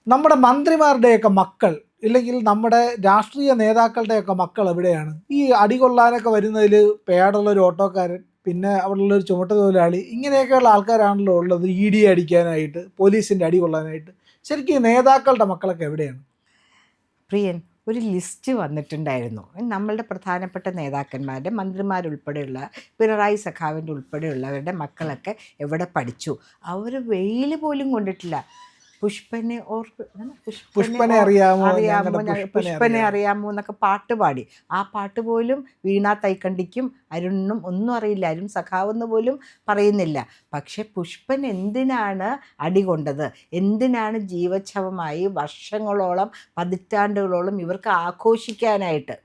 നമ്മുടെ മന്ത്രിമാരുടെയൊക്കെ മക്കൾ ഇല്ലെങ്കിൽ നമ്മുടെ രാഷ്ട്രീയ നേതാക്കളുടെയൊക്കെ മക്കൾ എവിടെയാണ്? ഈ അടികൊള്ളാനൊക്കെ വരുന്നതിൽ പേടുള്ള ഒരു ഓട്ടോക്കാരൻ, പിന്നെ അവിടെയുള്ള ഒരു ചുമട്ടുതൊഴിലാളി, ഇങ്ങനെയൊക്കെയുള്ള ആൾക്കാരാണല്ലോ ഉള്ളത്. ഇ ഡി അടിക്കാനായിട്ട്, പോലീസിൻ്റെ അടി കൊള്ളാനായിട്ട്. ശരിക്കും ഈ നേതാക്കളുടെ മക്കളൊക്കെ എവിടെയാണ്? പ്രിയൻ, ഒരു ലിസ്റ്റ് വന്നിട്ടുണ്ടായിരുന്നു. നമ്മളുടെ പ്രധാനപ്പെട്ട നേതാക്കന്മാരുടെ മന്ത്രിമാരുൾപ്പെടെയുള്ള പിണറായി സഖാവിൻ്റെ ഉൾപ്പെടെയുള്ളവരുടെ മക്കളൊക്കെ എവിടെ പഠിച്ചു? അവർ വെയിൽ പോലും കൊണ്ടിട്ടില്ല. പുഷ്പനെ അറിയാമോ, അറിയാമോ, ഞങ്ങളുടെ പുഷ്പനെ പുഷ്പനെ അറിയാമോ? അറിയാമോ എന്നൊക്കെ പാട്ട് പാടി. ആ പാട്ട് പോലും വീണ തൈക്കണ്ടിക്കും അരുണിനും ഒന്നും അറിയില്ല. അരുൺ സഖാവെന്ന് പോലും പറയുന്നില്ല. പക്ഷെ പുഷ്പൻ എന്തിനാണ് അടികൊണ്ടത്? എന്തിനാണ് ജീവച്ഛവമായി വർഷങ്ങളോളം, പതിറ്റാണ്ടുകളോളം ഇവർക്ക് ആഘോഷിക്കാനായിട്ട്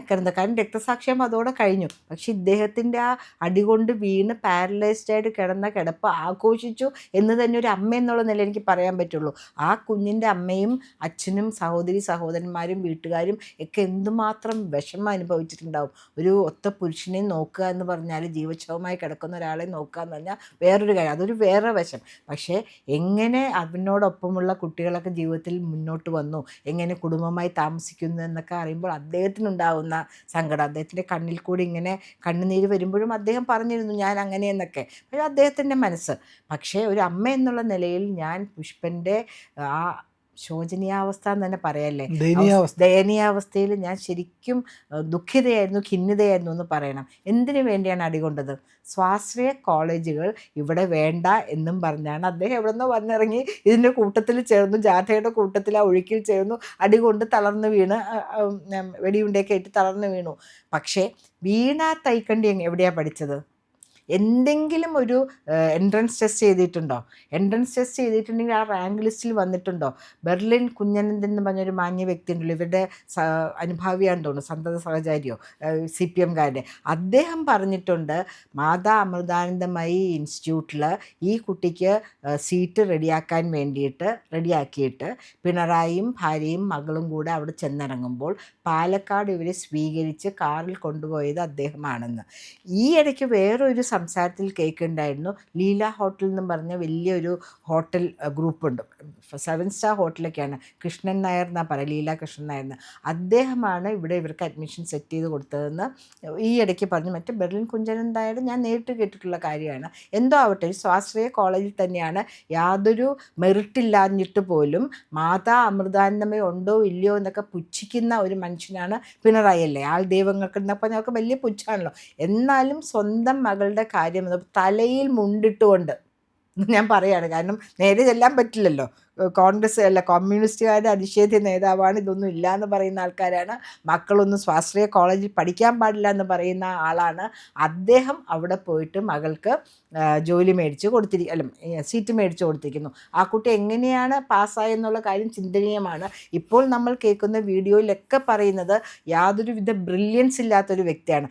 കിടന്നക്കാരൻ രക്തസാക്ഷ്യം അതോടെ കഴിഞ്ഞു. പക്ഷെ ഇദ്ദേഹത്തിൻ്റെ ആ അടികൊണ്ട് വീണ് പാരലൈസ്ഡായിട്ട് കിടന്ന കിടപ്പ് ആഘോഷിച്ചു എന്ന് തന്നെ ഒരു അമ്മ എന്നുള്ള നില എനിക്ക് പറയാൻ പറ്റുള്ളൂ. ആ കുഞ്ഞിൻ്റെ അമ്മയും അച്ഛനും സഹോദരന്മാരും വീട്ടുകാരും ഒക്കെ എന്തുമാത്രം വിഷമം അനുഭവിച്ചിട്ടുണ്ടാവും. ഒരു ഒത്ത പുരുഷനെ നോക്കുക എന്ന് പറഞ്ഞാൽ, ജീവച്ഛവമായി കിടക്കുന്ന ഒരാളെ നോക്കുക എന്ന് പറഞ്ഞാൽ വേറൊരു കാര്യം, അതൊരു വേറെ വശം. പക്ഷേ എങ്ങനെ അതിനോടൊപ്പമുള്ള കുട്ടികളൊക്കെ ജീവിതത്തിൽ മുന്നോട്ട് വന്നു, എങ്ങനെ കുടുംബമായി താമസിക്കുന്നു എന്നൊക്കെ അറിയുമ്പോൾ അദ്ദേഹത്തിനുണ്ടാവുന്ന സങ്കടം, അദ്ദേഹത്തിൻ്റെ കണ്ണിൽ കൂടി ഇങ്ങനെ കണ്ണുനീര് വരുമ്പോഴും അദ്ദേഹം പറഞ്ഞിരുന്നു ഞാൻ അങ്ങനെയെന്നൊക്കെ. പക്ഷേ അദ്ദേഹത്തിൻ്റെ മനസ്സ്. പക്ഷേ ഒരു അമ്മ എന്നുള്ള നിലയിൽ ഞാൻ പുഷ്പൻ്റെ ആ ശോചനീയാവസ്ഥ എന്ന് തന്നെ പറയല്ലേ, ദയനീയാവസ്ഥയിൽ ഞാൻ ശരിക്കും ദുഃഖിതയായിരുന്നു, ഖിന്നിതയായിരുന്നു എന്ന് പറയണം. എന്തിനു വേണ്ടിയാണ് അടികൊണ്ടത്? സ്വാശ്രയ കോളേജുകൾ ഇവിടെ വേണ്ട എന്നും പറഞ്ഞാണ് അദ്ദേഹം എവിടെ നിന്ന് വന്നിറങ്ങി ഇതിൻ്റെ കൂട്ടത്തിൽ ചേർന്നു, ജാഥയുടെ കൂട്ടത്തിൽ ആ ഒഴുക്കിൽ ചേർന്നു, അടികൊണ്ട് തളർന്നു വീണ്, വെടിയുണ്ടയൊക്കെ ഇട്ട് തളർന്നു വീണു. പക്ഷേ വീണ തൈക്കണ്ടി എവിടെയാണ് പഠിച്ചത്? എന്തെങ്കിലും ഒരു എൻട്രൻസ് ടെസ്റ്റ് ചെയ്തിട്ടുണ്ടോ? എൻട്രൻസ് ടെസ്റ്റ് ചെയ്തിട്ടുണ്ടെങ്കിൽ ആ റാങ്ക് ലിസ്റ്റിൽ വന്നിട്ടുണ്ടോ? ബെർലിൻ കുഞ്ഞനന്ദൻ എന്ന് പറഞ്ഞൊരു മാന്യ വ്യക്തി ഉണ്ടല്ലോ, ഇവരുടെ അനുഭാവിയാണെന്ന് തോന്നുന്നു, സന്തത സഹചാരിയോ, CPM-കാരുടെ. അദ്ദേഹം പറഞ്ഞിട്ടുണ്ട് മാതാ അമൃതാനന്ദമയി ഇൻസ്റ്റിറ്റ്യൂട്ടിൽ ഈ കുട്ടിക്ക് സീറ്റ് റെഡിയാക്കിയിട്ട് പിണറായിയും ഭാര്യയും മകളും കൂടെ അവിടെ ചെന്നിറങ്ങുമ്പോൾ പാലക്കാട് ഇവരെ സ്വീകരിച്ച് കാറിൽ കൊണ്ടുപോയത് അദ്ദേഹമാണെന്ന്. ഈ ഇടയ്ക്ക് വേറൊരു സംസാരത്തിൽ കേൾക്കുന്നുണ്ടായിരുന്നു. ലീല ഹോട്ടൽ എന്നും പറഞ്ഞ വലിയൊരു ഹോട്ടൽ ഗ്രൂപ്പുണ്ട്, 7 സ്റ്റാർ ഹോട്ടലൊക്കെയാണ്. കൃഷ്ണൻ നായർ എന്നാണ് പറയുക, ലീല കൃഷ്ണൻ നായർ എന്ന്. അദ്ദേഹമാണ് ഇവിടെ ഇവർക്ക് അഡ്മിഷൻ സെറ്റ് ചെയ്ത് കൊടുത്തതെന്ന് ഈ ഇടയ്ക്ക് പറഞ്ഞു. മറ്റേ ബെർലിൻ കുഞ്ഞനന്ദൻ നായർ ഞാൻ നേരിട്ട് കേട്ടിട്ടുള്ള കാര്യമാണ്. എന്തോ ആവട്ടെ, ഒരു സ്വാശ്രയ കോളേജിൽ തന്നെയാണ്, യാതൊരു മെറിറ്റില്ലാഞ്ഞിട്ട് പോലും മാതാ അമൃതാനന്ദമയ ഉണ്ടോ ഇല്ലയോ എന്നൊക്കെ പുച്ഛിക്കുന്ന ഒരു മനുഷ്യനാണ് പിണറായി അല്ലേ. ആൾ ദൈവങ്ങൾക്ക് എന്നപ്പോൾ ഞങ്ങൾക്ക് വലിയ പുച്ഛാണല്ലോ. എന്നാലും സ്വന്തം മകളുടെ കാര്യം തലയിൽ മുണ്ടിട്ടുകൊണ്ട് ഞാൻ പറയാണ്, കാരണം നേരെ ചെല്ലാൻ പറ്റില്ലല്ലോ. കോൺഗ്രസ് അല്ല, കമ്മ്യൂണിസ്റ്റുകാരുടെ അനിഷേധ്യ നേതാവാണ്, ഇതൊന്നും ഇല്ല എന്ന് പറയുന്ന ആൾക്കാരാണ്. മക്കളൊന്നും സ്വാശ്രയ കോളേജിൽ പഠിക്കാൻ പാടില്ല എന്ന് പറയുന്ന ആളാണ്. അദ്ദേഹം അവിടെ പോയിട്ട് മകൾക്ക് ജോലി സീറ്റ് മേടിച്ചു കൊടുത്തിരിക്കുന്നു. ആ കുട്ടി എങ്ങനെയാണ് പാസ്സായെന്നുള്ള കാര്യം ചിന്തനീയമാണ്. ഇപ്പോൾ നമ്മൾ കേൾക്കുന്ന വീഡിയോയിലൊക്കെ പറയുന്നത് യാതൊരുവിധ ബ്രില്യൻസ് ഇല്ലാത്തൊരു വ്യക്തിയാണ്.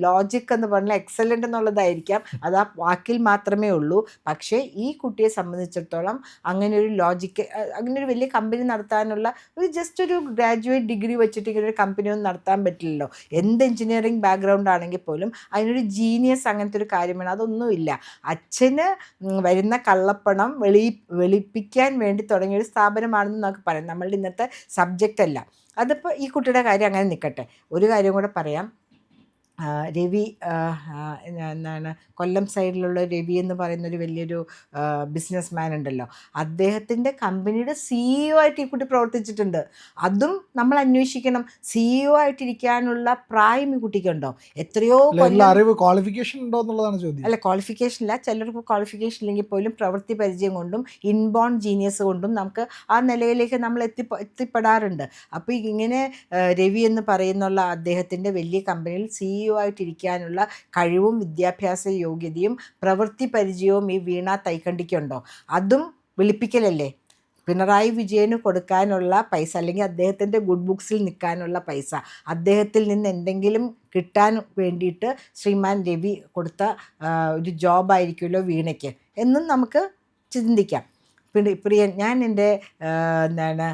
ലോജിക് എന്ന് പറഞ്ഞാൽ എക്സലൻ്റ് എന്നുള്ളതായിരിക്കാം, അത് ആ വാക്കിൽ മാത്രമേ ഉള്ളൂ. പക്ഷേ ഈ കുട്ടിയെ സംബന്ധിച്ചിടത്തോളം അങ്ങനെ ഒരു അങ്ങനെ ഒരു വലിയ കമ്പനി നടത്താനുള്ള ജസ്റ്റ് ഒരു ഗ്രാജുവേറ്റ് ഡിഗ്രി വെച്ചിട്ട് ഇങ്ങനെ ഒരു കമ്പനിയൊന്നും നടത്താൻ പറ്റില്ലല്ലോ. എന്ത് എഞ്ചിനീയറിംഗ് ബാക്ക്ഗ്രൗണ്ട് ആണെങ്കിൽ പോലും അതിനൊരു ജീനിയസ് അങ്ങനത്തെ ഒരു കാര്യമാണ്. അതൊന്നുമില്ല. അച്ഛന് വരുന്ന കള്ളപ്പണം വെളുപ്പിക്കാൻ വേണ്ടി തുടങ്ങിയൊരു സ്ഥാപനമാണെന്ന് നമുക്ക് പറയാം. നമ്മളുടെ ഇന്നത്തെ സബ്ജക്റ്റ് അല്ല. അതിപ്പോൾ ഈ കുട്ടിയുടെ കാര്യം അങ്ങനെ നിൽക്കട്ടെ. ഒരു കാര്യം കൂടെ പറയാം. രവി, എന്താണ്, കൊല്ലം സൈഡിലുള്ള രവി എന്ന് പറയുന്നൊരു വലിയൊരു ബിസിനസ് മാൻ ഉണ്ടല്ലോ, അദ്ദേഹത്തിൻ്റെ കമ്പനിയുടെ CEO ആയിട്ട് ഈ കുട്ടി പ്രവർത്തിച്ചിട്ടുണ്ട്. അതും നമ്മൾ അന്വേഷിക്കണം. CEO ആയിട്ടിരിക്കാനുള്ള പ്രായം ഈ കുട്ടിക്കുണ്ടോ? എത്രയോ അറിവ്, ക്വാളിഫിക്കേഷൻ ഉണ്ടോ എന്നുള്ളതാണ് ചോദ്യം. അല്ല, ക്വാളിഫിക്കേഷൻ ഇല്ല. ചിലർക്ക് ക്വാളിഫിക്കേഷൻ ഇല്ലെങ്കിൽ പോലും പ്രവൃത്തി പരിചയം കൊണ്ടും ഇൻബോൺ ജീനിയസ് കൊണ്ടും നമുക്ക് ആ നിലയിലേക്ക് നമ്മൾ എത്തിപ്പെടാറുണ്ട്. അപ്പോൾ ഇങ്ങനെ രവി എന്ന് പറയുന്നുള്ള അദ്ദേഹത്തിൻ്റെ വലിയ കമ്പനിയിൽ CEO ആയിട്ടിരിക്കാനുള്ള കഴിവും വിദ്യാഭ്യാസ യോഗ്യതയും പ്രവൃത്തി പരിചയവും ഈ വീണ തൈക്കണ്ടിക്കുണ്ടോ? അതും വിളിപ്പിക്കലല്ലേ. പിണറായി വിജയന് കൊടുക്കാനുള്ള പൈസ, അല്ലെങ്കിൽ അദ്ദേഹത്തിൻ്റെ ഗുഡ് ബുക്സിൽ നിൽക്കാനുള്ള പൈസ, അദ്ദേഹത്തിൽ നിന്ന് എന്തെങ്കിലും കിട്ടാൻ വേണ്ടിയിട്ട് ശ്രീമാൻ രവി കൊടുത്ത ഒരു ജോബായിരിക്കുമല്ലോ വീണയ്ക്ക് എന്നും നമുക്ക് ചിന്തിക്കാം. പ്രിയൻ, ഞാൻ എൻ്റെ എന്താണ്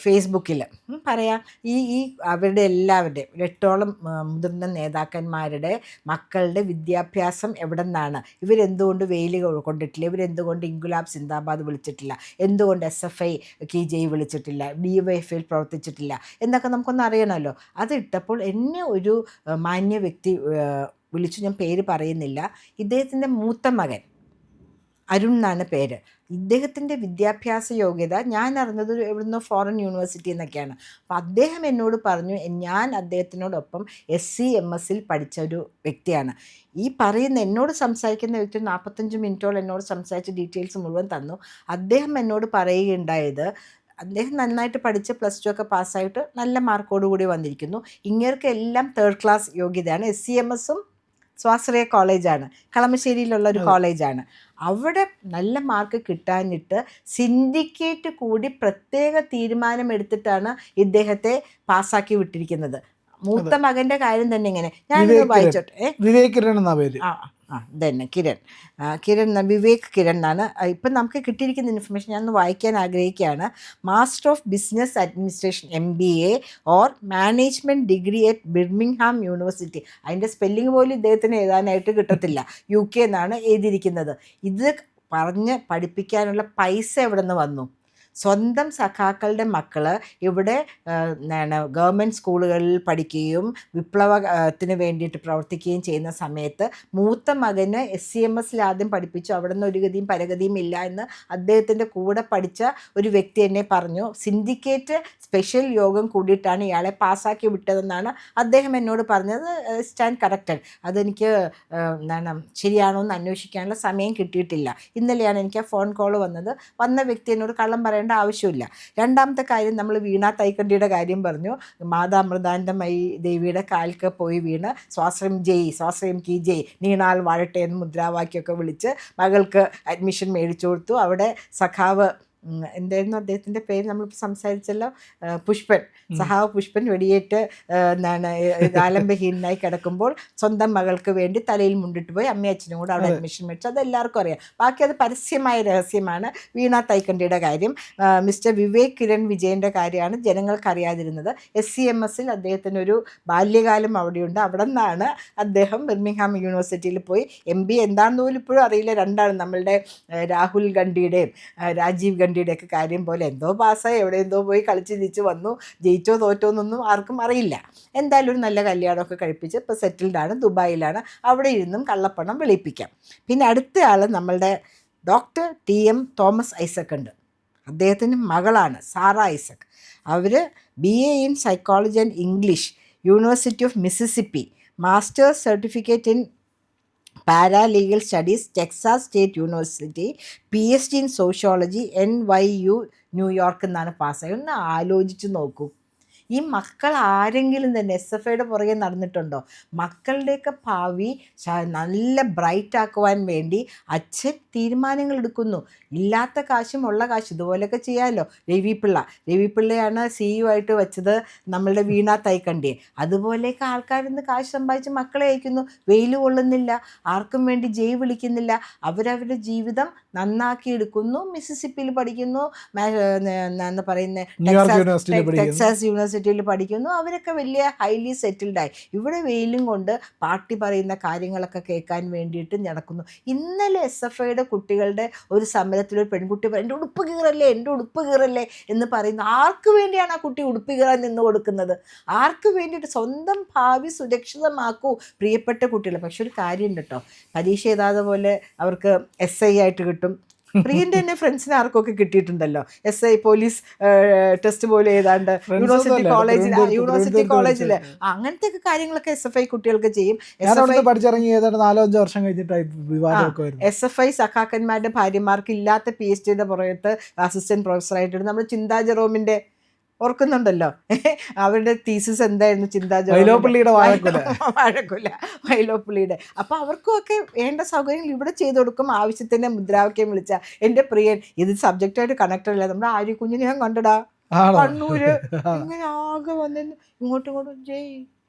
ഫേസ്ബുക്കിൽ പറയാം, ഈ അവരുടെ എല്ലാവരുടെയും 8ഓളം മുതിർന്ന നേതാക്കന്മാരുടെ മക്കളുടെ വിദ്യാഭ്യാസം എവിടെ നിന്നാണ്, ഇവരെന്തുകൊണ്ട് വെയിൽ കൊണ്ടിട്ടില്ല, ഇവരെന്തുകൊണ്ട് ഇൻകുലാബ് സിന്ദാബാദ് വിളിച്ചിട്ടില്ല, എന്തുകൊണ്ട് SFI കി ജയ് വിളിച്ചിട്ടില്ല, DYFIയിൽ പ്രവർത്തിച്ചിട്ടില്ല എന്നൊക്കെ നമുക്കൊന്ന് അറിയണമല്ലോ. അതിട്ടപ്പോൾ എന്നെ ഒരു മാന്യ വ്യക്തി വിളിച്ചു, ഞാൻ പേര് പറയുന്നില്ല. ഇദ്ദേഹത്തിൻ്റെ മൂത്ത മകൻ അരുൺ എന്നാണ് പേര്. ഇദ്ദേഹത്തിൻ്റെ വിദ്യാഭ്യാസ യോഗ്യത ഞാൻ അറിഞ്ഞത് എവിടുന്നോ ഫോറിൻ യൂണിവേഴ്സിറ്റി എന്നൊക്കെയാണ്. അപ്പോൾ അദ്ദേഹം എന്നോട് പറഞ്ഞു, ഞാൻ അദ്ദേഹത്തിനോടൊപ്പം SCMSൽ പഠിച്ച ഒരു വ്യക്തിയാണ്. ഈ പറയുന്ന എന്നോട് സംസാരിക്കുന്ന വ്യക്തി 45 മിനിറ്റോളം എന്നോട് സംസാരിച്ച് ഡീറ്റെയിൽസ് മുഴുവൻ തന്നു. അദ്ദേഹം എന്നോട് പറയുകയുണ്ടായത്, അദ്ദേഹം നന്നായിട്ട് പഠിച്ച് +2 ഒക്കെ പാസ്സായിട്ട് നല്ല മാർക്കോടുകൂടി വന്നിരിക്കുന്നു. ഇങ്ങേർക്ക് എല്ലാം 3rd ക്ലാസ് യോഗ്യതയാണ്. SCMSും സ്വാശ്രയ കോളേജാണ്, കളമശ്ശേരിയിലുള്ള ഒരു കോളേജാണ്. അവിടെ നല്ല മാർക്ക് കിട്ടാനിട്ട് സിൻഡിക്കേറ്റ് കൂടി പ്രത്യേക തീരുമാനമെടുത്തിട്ടാണ് ഇദ്ദേഹത്തെ പാസ്സാക്കി വിട്ടിരിക്കുന്നത്. മൂത്ത മകൻ്റെ കാര്യം തന്നെ ഇങ്ങനെ ഞാനിത് വായിച്ചോട്ടെ. വിവേക് കിരൺ എന്നാ പേര്. തന്നെ കിരൺ വിവേക് കിരൺ എന്നാണ് ഇപ്പം നമുക്ക് കിട്ടിയിരിക്കുന്ന ഇൻഫർമേഷൻ. ഞാനൊന്ന് വായിക്കാൻ ആഗ്രഹിക്കുകയാണ്. Master of business administration MBA or management degree at Birmingham university. അതിൻ്റെ സ്പെല്ലിംഗ് പോലും ഇദ്ദേഹത്തിന് എഴുതാനായിട്ട് കിട്ടത്തില്ല. UK എന്നാണ് എഴുതിയിരിക്കുന്നത്. ഇത് പറഞ്ഞ് പഠിപ്പിക്കാനുള്ള പൈസ എവിടെ നിന്ന് വന്നു? സ്വന്തം സഖാക്കളുടെ മക്കൾ ഇവിടെ ഗവൺമെൻറ് സ്കൂളുകളിൽ പഠിക്കുകയും വിപ്ലവത്തിന് വേണ്ടിയിട്ട് പ്രവർത്തിക്കുകയും ചെയ്യുന്ന സമയത്ത് മൂത്ത മകന് SCMSൽ ആദ്യം പഠിപ്പിച്ചു. അവിടെ നിന്ന് ഒരു ഗതിയും പരഗതിയും ഇല്ല എന്ന് അദ്ദേഹത്തിൻ്റെ കൂടെ പഠിച്ച ഒരു വ്യക്തി എന്നെ പറഞ്ഞു. സിൻഡിക്കേറ്റ് സ്പെഷ്യൽ യോഗം കൂടിയിട്ടാണ് ഇയാളെ പാസ്സാക്കി വിട്ടതെന്നാണ് അദ്ദേഹം എന്നോട് പറഞ്ഞത്. Stand corrected. അതെനിക്ക് ശരിയാണോ എന്ന് അന്വേഷിക്കാനുള്ള സമയം കിട്ടിയിട്ടില്ല. ഇന്നലെയാണ് എനിക്ക് ആ ഫോൺ കോൾ വന്നത്. വന്ന വ്യക്തി എന്നോട് കള്ളം പറയേണ്ട ആവശ്യമില്ല. രണ്ടാമത്തെ കാര്യം, നമ്മൾ വീണ തൈക്കണ്ടിയുടെ കാര്യം പറഞ്ഞു. മാതാ അമൃതാനന്ദമയി ദേവിയുടെ കാൽക്ക് പോയി വീണ് സ്വാശ്രയം കി ജയ് നീണാൾ വാഴട്ടെ എന്ന് മുദ്രാവാക്യമൊക്കെ വിളിച്ച് മകൾക്ക് അഡ്മിഷൻ മേടിച്ചു കൊടുത്തു. അവിടെ സഖാവ് എന്തായിരുന്നു അദ്ദേഹത്തിൻ്റെ പേര്, നമ്മളിപ്പോൾ സംസാരിച്ചല്ലോ, സഹാവ് പുഷ്പൻ വെടിയേറ്റ് ആലംബഹീനായി കിടക്കുമ്പോൾ സ്വന്തം മകൾക്ക് വേണ്ടി തലയിൽ മുണ്ടിട്ട് പോയി അമ്മയും അച്ഛനും കൂടെ അവിടെ അഡ്മിഷൻ മേടിച്ചു. അത് എല്ലാവർക്കും അറിയാം. ബാക്കി അത് പരസ്യമായ രഹസ്യമാണ്. വീണ തൈക്കണ്ടിയുടെ കാര്യം. മിസ്റ്റർ വിവേക് കിരൺ വിജയൻ്റെ കാര്യമാണ് ജനങ്ങൾക്ക് അറിയാതിരുന്നത്. SCMSൽ അദ്ദേഹത്തിനൊരു ബാല്യകാലം അവിടെയുണ്ട്. അവിടെ നിന്നാണ് അദ്ദേഹം ബിർമിംഗ്ഹാം യൂണിവേഴ്സിറ്റിയിൽ പോയി MBA എന്താണെന്ന് പോലും ഇപ്പോഴും അറിയില്ല. രണ്ടാണ് നമ്മളുടെ രാഹുൽ ഗാന്ധിയുടെയും രാജീവ് ഗാന്ധിയുടെയൊക്കെ കാര്യം പോലെ എന്തോ പാസ്സായി എവിടെ എന്തോ പോയി കളിച്ച് തിരിച്ച് വന്നു. ജയിച്ചോ തോറ്റോ എന്നൊന്നും ആർക്കും അറിയില്ല. എന്തായാലും ഒരു നല്ല കല്യാണമൊക്കെ കഴിപ്പിച്ച് ഇപ്പോൾ സെറ്റിൽഡാണ്, ദുബായിലാണ്. അവിടെ ഇരുന്നും കള്ളപ്പണം വെളുപ്പിക്കാം. പിന്നെ അടുത്ത ആൾ നമ്മളുടെ ഡോക്ടർ TM തോമസ് ഐസക് ഉണ്ട്. അദ്ദേഹത്തിന് മകളാണ് സാറ ഐസക്. അവർ BA in psychology and English, university of Mississippi, masters certificate in paralegal studies, Texas state university, PhD in sociology, NYU New York എന്നാണ് പാസ്സായി. ഒന്ന് ആലോചിച്ച് നോക്കൂ. ഈ മക്കൾ ആരെങ്കിലും തന്നെ SFIയുടെ പുറകെ നടന്നിട്ടുണ്ടോ? മക്കളുടെയൊക്കെ ഭാവി നല്ല ബ്രൈറ്റ് ആക്കുവാൻ വേണ്ടി അച്ഛൻ തീരുമാനങ്ങൾ എടുക്കുന്നു. ഇല്ലാത്ത കാശും ഉള്ള കാശ് ഇതുപോലെയൊക്കെ ചെയ്യാമല്ലോ. രവിപിള്ളയാണ് CEO ആയിട്ട് വെച്ചത് നമ്മളുടെ വീണ തൈക്കണ്ടിയെ. അതുപോലെയൊക്കെ ആൾക്കാരിന്ന് കാശ് സമ്പാദിച്ച് മക്കളെ അയക്കുന്നു. വെയിൽ കൊള്ളുന്നില്ല, ആർക്കും വേണ്ടി ജയ് വിളിക്കുന്നില്ല. അവരവരുടെ ജീവിതം നന്നാക്കി എടുക്കുന്നു. മിസിസിപ്പിയിൽ പഠിക്കുന്നു, എന്താ പറയുന്നത്, ടെക്സാസ് യൂണിവേഴ്സിറ്റിയിൽ പഠിക്കുന്നു. അവരൊക്കെ വലിയ ഹൈലി സെറ്റിൽഡായി. ഇവിടെ വെയിലും കൊണ്ട് പാർട്ടി പറയുന്ന കാര്യങ്ങളൊക്കെ കേൾക്കാൻ വേണ്ടിയിട്ട് നടക്കുന്നു. ഇന്നലെ SFIയുടെ കുട്ടികളുടെ ഒരു സമരത്തിലൊരു പെൺകുട്ടി എൻ്റെ ഉടുപ്പ് കീറല്ലേ എന്ന് പറയുന്നു. ആർക്ക് വേണ്ടിയാണ് ആ കുട്ടി ഉടുപ്പ് കീറാൻ നിന്ന് കൊടുക്കുന്നത്? ആർക്ക് വേണ്ടിയിട്ട്? സ്വന്തം ഭാവി സുരക്ഷിതമാക്കൂ പ്രിയപ്പെട്ട കുട്ടികൾ. പക്ഷെ ഒരു കാര്യമുണ്ട് കേട്ടോ, പരീക്ഷ എഴുതാതെ പോലെ അവർക്ക് SI ആയിട്ട് കിട്ടും. പ്രിയൻ്റെ തന്നെ ഫ്രണ്ട്സിന് ആർക്കൊക്കെ കിട്ടിയിട്ടുണ്ടല്ലോ. SI പോലീസ് ടെസ്റ്റ് പോലെ ഏതാണ്ട് യൂണിവേഴ്സിറ്റി കോളേജിൽ അങ്ങനത്തെ ഒക്കെ കാര്യങ്ങളൊക്കെ SFI കുട്ടികൾക്ക് ചെയ്യും. SFI സഖാക്കന്മാരുടെ ഭാര്യമാർക്ക് ഇല്ലാത്ത PhDയുടെ പുറത്ത് അസിസ്റ്റന്റ് പ്രൊഫസറായിട്ട് നമ്മുടെ ചിന്താ ജെറോമിൻ്റെ ഓർക്കുന്നുണ്ടല്ലോ, അവരുടെ തീസിസ് എന്തായിരുന്നു? വൈലോപ്പിള്ളിയുടെ. അപ്പോൾ അവർക്കുമൊക്കെ വേണ്ട സൗകര്യങ്ങൾ ഇവിടെ ചെയ്തു കൊടുക്കും. ആവശ്യത്തിൻ്റെ മുദ്രാവാക്യം വിളിച്ച എൻ്റെ പ്രിയൻ. ഇത് സബ്ജക്റ്റായിട്ട് കണക്ട് അല്ല. നമ്മുടെ ആര്യ കുഞ്ഞിനെ ഞാൻ കണ്ടടാ, കണ്ണൂര് ഇങ്ങനെ ആകെ വന്നിരുന്നു ഇങ്ങോട്ടും ജയ്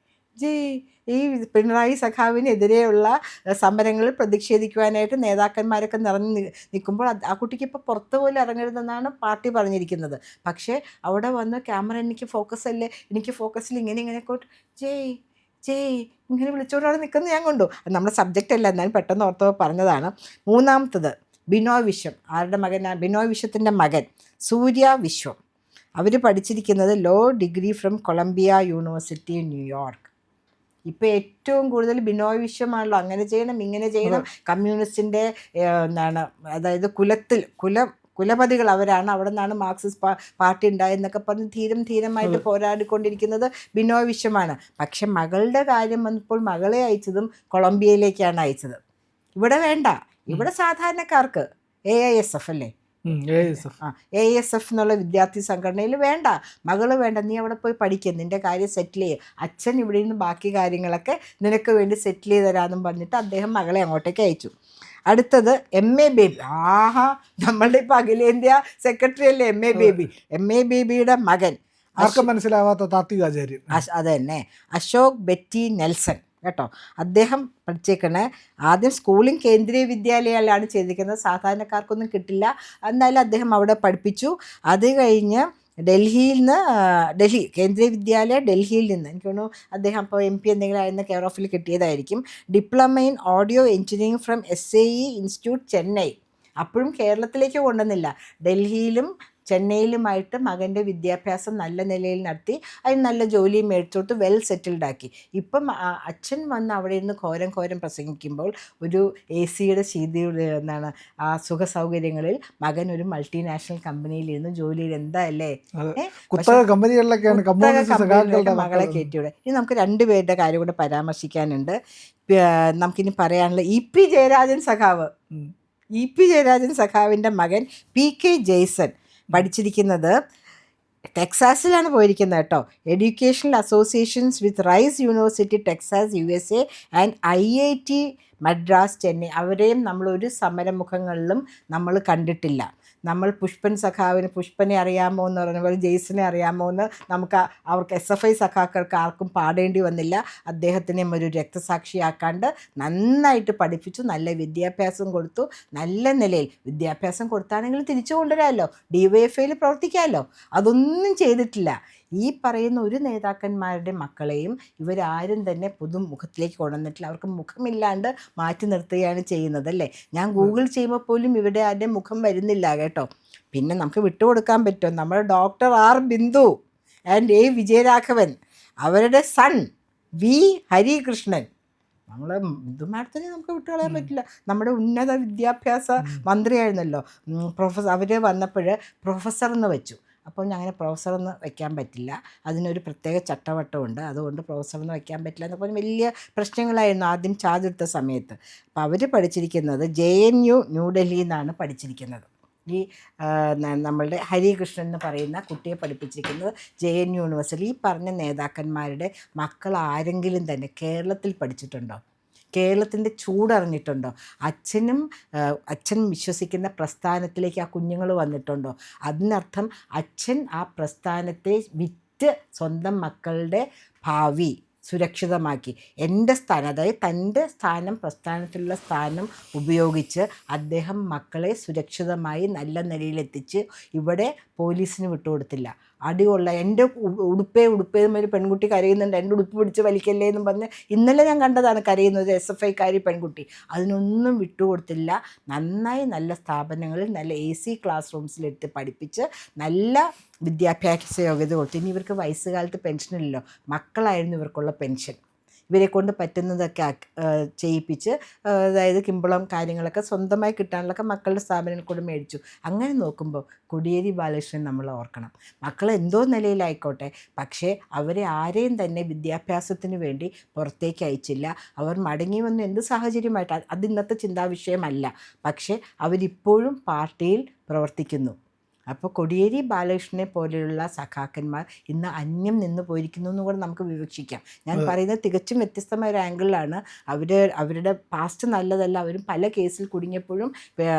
ജയ്. ഈ പിണറായി സഖാവിനെതിരെയുള്ള സമരങ്ങളിൽ പ്രതിഷേധിക്കുവാനായിട്ട് നേതാക്കന്മാരൊക്കെ നിറഞ്ഞു നിൽക്കുമ്പോൾ ആ കുട്ടിക്ക് ഇപ്പോൾ പുറത്ത് പോലും ഇറങ്ങരുതെന്നാണ് പാർട്ടി പറഞ്ഞിരിക്കുന്നത്. പക്ഷേ അവിടെ വന്ന് ക്യാമറ എനിക്ക് ഫോക്കസ് അല്ലേ, എനിക്ക് ഫോക്കസിൽ ഇങ്ങനെ കോട്ട് ജയ് ജയ് ഇങ്ങനെ വിളിച്ചുകൊണ്ടാണ് നിൽക്കുന്നത് ഞാൻ കണ്ടു. അത് നമ്മുടെ സബ്ജക്റ്റ് അല്ല, എന്നാലും പെട്ടെന്ന് ഓർത്തപ്പോൾ പറഞ്ഞതാണ്. മൂന്നാമത്തത് ബിനോയ് വിശ്വം. ആരുടെ മകനാണ്? ബിനോയ് വിശ്വത്തിൻ്റെ മകൻ സൂര്യ വിശ്വം. അവർ പഠിച്ചിരിക്കുന്നത് law degree from Columbia university New York. ഇപ്പോൾ ഏറ്റവും കൂടുതൽ ബിനോയ് വിശ്വമാണല്ലോ അങ്ങനെ ചെയ്യണം ഇങ്ങനെ ചെയ്യണം, കമ്മ്യൂണിസ്റ്റിൻ്റെ എന്താണ്, അതായത് കുലപതികൾ അവരാണ്, അവിടെ നിന്നാണ് മാർക്സിസ്റ്റ് പാർട്ടി ഉണ്ടായെന്നൊക്കെ പറഞ്ഞ് ധീരമായിട്ട് പോരാടിക്കൊണ്ടിരിക്കുന്നത് ബിനോയ് വിശ്വമാണ്. പക്ഷെ മകളുടെ കാര്യം വന്നപ്പോൾ മകളെ അയച്ചതും കൊളംബിയയിലേക്കാണ് അയച്ചത്. ഇവിടെ വേണ്ട, ഇവിടെ സാധാരണക്കാർക്ക് AISF അല്ലേ, AISF എന്നുള്ള വിദ്യാർത്ഥി സംഘടനയിൽ വേണ്ട, മകള് വേണ്ട, നീ അവിടെ പോയി പഠിക്കുക, നിൻ്റെ കാര്യം സെറ്റിൽ ചെയ്യുക, അച്ഛൻ ഇവിടെ നിന്ന് ബാക്കി കാര്യങ്ങളൊക്കെ നിനക്ക് വേണ്ടി സെറ്റിൽ ചെയ്ത് തരാമെന്നും പറഞ്ഞിട്ട് അദ്ദേഹം മകളെ അങ്ങോട്ടേക്ക് അയച്ചു. അടുത്തത് MA ബേബി. ആഹാ, നമ്മളുടെ ഇപ്പോൾ അഖിലേന്ത്യാ സെക്രട്ടറി അല്ലേ MA ബേബിയുടെ മകൻ. ആർക്കും മനസ്സിലാവാത്ത താത്വികാചാര്യൻ. അത് തന്നെ, അശോക് ബെറ്റി നെൽസൺ കേട്ടോ. അദ്ദേഹം പഠിച്ചേക്കണേ ആദ്യം സ്കൂളിംഗ് കേന്ദ്രീയ വിദ്യാലയത്തിലാണ് ചെയ്തിരിക്കുന്നത്, സാധാരണക്കാർക്കൊന്നും കിട്ടില്ല, എന്നാലും അദ്ദേഹം അവിടെ പഠിപ്പിച്ചു. അത് കഴിഞ്ഞ് ഡൽഹി കേന്ദ്രീയ വിദ്യാലയ ഡൽഹിയിൽ നിന്ന് എനിക്ക് തോന്നുന്നു അദ്ദേഹം അപ്പോൾ MP എന്തെങ്കിലും ആയിരുന്ന കെയർ ഓഫിൽ കിട്ടിയതായിരിക്കും. Diploma in audio engineering from SAE institute Chennai. അപ്പോഴും കേരളത്തിലേക്ക് കൊണ്ടുവന്നില്ല, ഡൽഹിയിലും ചെന്നൈയിലുമായിട്ട് മകൻ്റെ വിദ്യാഭ്യാസം നല്ല നിലയിൽ നടത്തി, അതിന് നല്ല ജോലിയും മേടിച്ചോട്ട് വെൽ സെറ്റിൽഡ് ആക്കി. ഇപ്പം അച്ഛൻ വന്ന് അവിടെ ഇരുന്ന് ഘോരം പ്രസംഗിക്കുമ്പോൾ ഒരു AC-യുടെ ശീതിയുടെ എന്താണ് ആ സുഖ സൗകര്യങ്ങളിൽ മകൻ ഒരു മൾട്ടിനാഷണൽ കമ്പനിയിലിരുന്ന് ജോലിയിൽ എന്താ അല്ലേ മകളെ കയറ്റിവിടെ. ഇനി നമുക്ക് രണ്ടുപേരുടെ കാര്യം കൂടെ പരാമർശിക്കാനുണ്ട്. നമുക്കിനി പറയാനുള്ള EP ജയരാജൻ സഖാവിൻ്റെ മകൻ PK ജെയ്സൺ പഠിച്ചിരിക്കുന്നത് ടെക്സാസിലാണ് പോയിരിക്കുന്നത് കേട്ടോ. Educational associations with Rice University Texas USA and IIT Madras Chennai. അവരെയും നമ്മളൊരു സമരമുഖങ്ങളിലും നമ്മൾ കണ്ടിട്ടില്ല. നമ്മൾ പുഷ്പനെ അറിയാമോ എന്ന് പറഞ്ഞ പോലെ ജെയ്സനെ അറിയാമോ എന്ന് അവർക്ക് SFI സഖാക്കൾക്ക് ആർക്കും പാടേണ്ടി വന്നില്ല. അദ്ദേഹത്തിനെയും ഒരു രക്തസാക്ഷിയാക്കാണ്ട് നന്നായിട്ട് പഠിപ്പിച്ചു, നല്ല വിദ്യാഭ്യാസം കൊടുത്തു. നല്ല നിലയിൽ വിദ്യാഭ്യാസം കൊടുത്താണെങ്കിൽ തിരിച്ചു കൊണ്ടുവരാമല്ലോ, DYFIയിൽ പ്രവർത്തിക്കാമല്ലോ. അതൊന്നും ചെയ്തിട്ടില്ല. ഈ പറയുന്ന ഒരു നേതാക്കന്മാരുടെ മക്കളെയും ഇവരാരും തന്നെ പൊതുമുഖത്തിലേക്ക് കൊണ്ടുവന്നിട്ടില്ല. അവർക്ക് മുഖമില്ലാണ്ട് മാറ്റി നിർത്തുകയാണ് ചെയ്യുന്നത് അല്ലേ. ഞാൻ ഗൂഗിൾ ചെയ്യുമ്പോൾ പോലും ഇവിടെ ആരുടെ മുഖം വരുന്നില്ല കേട്ടോ. പിന്നെ നമുക്ക് വിട്ടുകൊടുക്കാൻ പറ്റുമോ? നമ്മുടെ doctor R Bindu and A Vijayaraghavan, അവരുടെ സൺ V ഹരികൃഷ്ണൻ, നമ്മളെ ബിന്ദുമാഡത്തിനെ നമുക്ക് വിട്ടുകളയാൻ പറ്റില്ല. നമ്മുടെ ഉന്നത വിദ്യാഭ്യാസ മന്ത്രിയായിരുന്നല്ലോ അവർ വന്നപ്പോൾ പ്രൊഫസർ എന്ന് വെച്ചു. അപ്പോൾ അങ്ങനെ പ്രൊഫസറെന്ന് വയ്ക്കാൻ പറ്റില്ല, അതിനൊരു പ്രത്യേക ചട്ടവട്ടമുണ്ട്, അതുകൊണ്ട് പ്രൊഫസറെന്ന് വയ്ക്കാൻ പറ്റില്ല എന്നപ്പോൾ വലിയ പ്രശ്നങ്ങളായിരുന്നു ആദ്യം ചാർജെടുത്ത സമയത്ത്. അപ്പോൾ അവർ പഠിച്ചിരിക്കുന്നത് JNU ന്യൂഡൽഹിയിൽ നിന്നാണ് പഠിച്ചിരിക്കുന്നത്. ഈ നമ്മളുടെ ഹരികൃഷ്ണൻ എന്ന് പറയുന്ന കുട്ടിയെ പഠിപ്പിച്ചിരിക്കുന്നത് JNU യൂണിവേഴ്സിറ്റി. ഈ പറഞ്ഞ നേതാക്കന്മാരുടെ മക്കൾ ആരെങ്കിലും തന്നെ കേരളത്തിൽ പഠിച്ചിട്ടുണ്ടോ? കേരളത്തിൻ്റെ ചൂടറിഞ്ഞിട്ടുണ്ടോ? അച്ഛൻ വിശ്വസിക്കുന്ന പ്രസ്ഥാനത്തിലേക്ക് ആ കുഞ്ഞുങ്ങൾ വന്നിട്ടുണ്ടോ? അതിനർത്ഥം അച്ഛൻ ആ പ്രസ്ഥാനത്തെ വിറ്റ് സ്വന്തം മക്കളുടെ ഭാവി സുരക്ഷിതമാക്കി. എൻ്റെ സ്ഥാനം, അതായത് തൻ്റെ സ്ഥാനം, പ്രസ്ഥാനത്തിലുള്ള സ്ഥാനം ഉപയോഗിച്ച് അദ്ദേഹം മക്കളെ സുരക്ഷിതമായി നല്ല നിലയിലെത്തിച്ച് ഇവിടെ പോലീസിന് വിട്ടുകൊടുത്തില്ല. അടികൊള്ള എൻ്റെ ഉടുപ്പേന്നും ഒരു പെൺകുട്ടി കരയുന്നുണ്ട്, എൻ്റെ ഉടുപ്പ് പിടിച്ച് വലിക്കല്ലേ എന്നും പറഞ്ഞ് ഇന്നലെ ഞാൻ കണ്ടതാണ് കരയുന്നത്, SFIക്കാരി പെൺകുട്ടി. അതിനൊന്നും വിട്ടുകൊടുത്തില്ല. നന്നായി നല്ല സ്ഥാപനങ്ങളിൽ നല്ല AC ക്ലാസ് റൂംസിലെടുത്ത് പഠിപ്പിച്ച് നല്ല വിദ്യാഭ്യാസ യോഗ്യത കൊടുത്തു. ഇനി ഇവർക്ക് വയസ്സുകാലത്ത് പെൻഷനില്ലല്ലോ, മക്കളായിരുന്നു ഇവർക്കുള്ള പെൻഷൻ. ഇവരെ കൊണ്ട് പറ്റുന്നതൊക്കെ ചെയ്യിപ്പിച്ച്, അതായത് കിമ്പളം കാര്യങ്ങളൊക്കെ സ്വന്തമായി കിട്ടാനുള്ളതൊക്കെ മക്കളുടെ സ്ഥാപനങ്ങൾ കൂടെ മേടിച്ചു. അങ്ങനെ നോക്കുമ്പോൾ കോടിയേരി ബാലകൃഷ്ണൻ നമ്മൾ ഓർക്കണം. മക്കൾ എന്തോ നിലയിലായിക്കോട്ടെ, പക്ഷേ അവരെ ആരെയും തന്നെ വിദ്യാഭ്യാസത്തിന് വേണ്ടി പുറത്തേക്ക് അയച്ചില്ല. അവർ മടങ്ങി വന്ന് എന്ത് സാഹചര്യമായിട്ട് അത് ഇന്നത്തെ ചിന്താവിഷയമല്ല, പക്ഷേ അവരിപ്പോഴും പാർട്ടിയിൽ പ്രവർത്തിക്കുന്നു. അപ്പോൾ കോടിയേരി ബാലകൃഷ്ണനെ പോലെയുള്ള സഖാക്കന്മാർ ഇന്ന് അന്യം നിന്ന് പോയിരിക്കുന്നു എന്ന് കൂടെ നമുക്ക് വിവക്ഷിക്കാം. ഞാൻ പറയുന്നത് തികച്ചും വ്യത്യസ്തമായ ഒരു ആംഗിളിലാണ്. അവരുടെ പാസ്റ്റ് നല്ലതല്ല. അവരും പല കേസിൽ കുടുങ്ങിയപ്പോഴും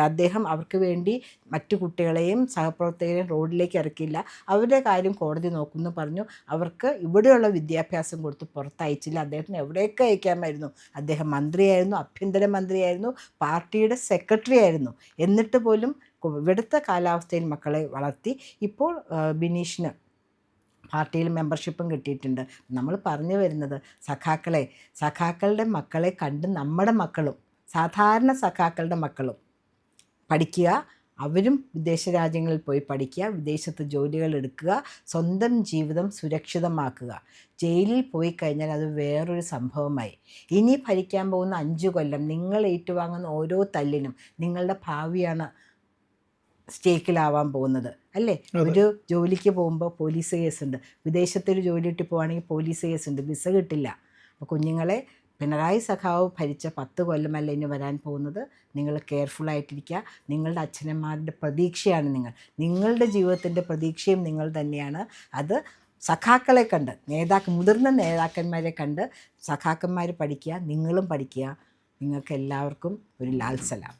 അദ്ദേഹം അവർക്ക് വേണ്ടി മറ്റു കുട്ടികളെയും സഹപ്രവർത്തകരെയും റോഡിലേക്ക് ഇറക്കില്ല. അവരുടെ കാര്യം കോടതി നോക്കുമെന്ന് പറഞ്ഞു. അവർക്ക് ഇവിടെയുള്ള വിദ്യാഭ്യാസം കൊടുത്ത് പുറത്തയച്ചില്ല. അദ്ദേഹത്തിന് എവിടെയൊക്കെ അയക്കാമായിരുന്നു. അദ്ദേഹം മന്ത്രിയായിരുന്നു, ആഭ്യന്തരമന്ത്രിയായിരുന്നു, പാർട്ടിയുടെ സെക്രട്ടറി ആയിരുന്നു. എന്നിട്ട് പോലും ഇവിടുത്തെ കാലാവസ്ഥയിൽ മക്കളെ വളർത്തി. ഇപ്പോൾ ബിനീഷിന് പാർട്ടിയിൽ മെമ്പർഷിപ്പും കിട്ടിയിട്ടുണ്ട്. നമ്മൾ പറഞ്ഞു വരുന്നത് സഖാക്കളുടെ മക്കളെ കണ്ട് നമ്മുടെ മക്കളും, സാധാരണ സഖാക്കളുടെ മക്കളും പഠിക്കുക. അവരും വിദേശ രാജ്യങ്ങളിൽ പോയി പഠിക്കുക, വിദേശത്ത് ജോലികൾ എടുക്കുക, സ്വന്തം ജീവിതം സുരക്ഷിതമാക്കുക. ജയിലിൽ പോയി കഴിഞ്ഞാൽ അത് വേറൊരു സംഭവമായി. ഇനി ഭരിക്കാൻ പോകുന്ന 5 കൊല്ലം നിങ്ങൾ ഏറ്റുവാങ്ങുന്ന ഓരോ തല്ലിനും നിങ്ങളുടെ ഭാവിയാണ് സ്റ്റേക്കിലാവാൻ പോകുന്നത്, അല്ലേ? ഒരു ജോലിക്ക് പോകുമ്പോൾ പോലീസ് കേസുണ്ട്, വിദേശത്തൊരു ജോലി കിട്ടി പോവുകയാണെങ്കിൽ പോലീസ് കേസുണ്ട്, വിസ കിട്ടില്ല. അപ്പോൾ കുഞ്ഞുങ്ങളെ, പിണറായി സഖാവ് ഭരിച്ച 10 കൊല്ലമല്ല ഇനി വരാൻ പോകുന്നത്. നിങ്ങൾ കെയർഫുള്ളായിട്ടിരിക്കുക. നിങ്ങളുടെ അച്ഛനമ്മമാരുടെ പ്രതീക്ഷയാണ് നിങ്ങളുടെ ജീവിതത്തിൻ്റെ പ്രതീക്ഷയും നിങ്ങൾ തന്നെയാണ്. അത് സഖാക്കളെ കണ്ട്, മുതിർന്ന നേതാക്കന്മാരെ കണ്ട് സഖാക്കന്മാർ പഠിക്കുക, നിങ്ങളും പഠിക്കുക. നിങ്ങൾക്ക് എല്ലാവർക്കും ഒരു ലാൽ സലാം.